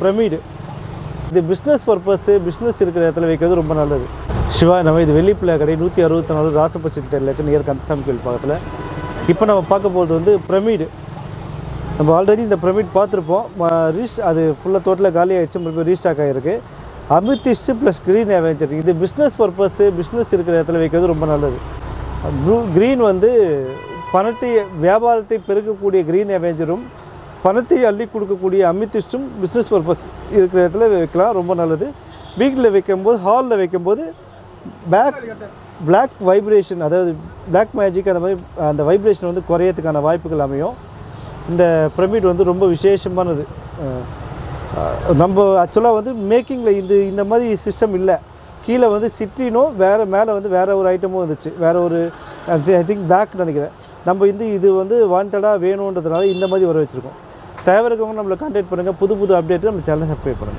Pyramid இது business purpose business இருக்கிற இடத்துல வைக்கிறது ரொம்ப நல்லது. சிவா நம்ம இது வெள்ளிப்பிள்ளை கடை 164 ராசப்பட்சி தெருலுக்கு நியர் கந்தசாமி கோயில் பக்கத்தில். இப்போ நம்ம பார்க்க போகிறது வந்து பிரமிடு. நம்ம ஆல்ரெடி இந்த பிரமிட் பார்த்துருப்போம். அது ஃபுல்லாக தோட்டில் காலி ஆகிடுச்சு, மறுபடியும் ரீஸ்டாக் ஆகிருக்கு. அமித்திஸ்ட்டு ப்ளஸ் க்ரீன் அவெஞ்சர் இது பிஸ்னஸ் பர்பஸு பிஸ்னஸ் இருக்கிற இடத்துல வைக்கிறது ரொம்ப நல்லது. க்ரீன் வந்து பணத்தை வியாபாரத்தை பெருக்கக்கூடிய க்ரீன் அவெஞ்சரும் பணத்தை அள்ளி கொடுக்கக்கூடிய அமித்திஸ்ட்டும் பிஸ்னஸ் பர்பஸ் இருக்கிற இடத்துல வைக்கலாம், ரொம்ப நல்லது. வீட்டில் வைக்கும்போது ஹாலில் வைக்கும்போது பிளாக் வைப்ரேஷன், அதாவது பிளாக் மேஜிக் அந்த மாதிரி அந்த வைப்ரேஷன் வந்து குறையறதுக்கான வாய்ப்புகள் அமையும். இந்த பிரமிட் வந்து ரொம்ப விசேஷமானது. நம்ம ஆக்சுவலாக வந்து மேக்கிங்கில் இந்த மாதிரி சிஸ்டம் இல்லை. கீழே வந்து சிட்ரினும் வேறு மேலே வந்து வேறு ஒரு ஐட்டமும் வந்துச்சு, வேறு ஒரு ஐ திங்க் பேக் நினைக்கிறேன். நம்ம இது வந்து வாண்டடாக வேணுன்றதுனால இந்த மாதிரி வர வச்சுருக்கோம். தேவை இருக்கவங்க நம்மளை கான்டாக்ட் பண்ணுங்கள். புது அப்டேட்டு நம்ம சேனலை சப்ஸ்கிரைப் பண்ணுங்கள்.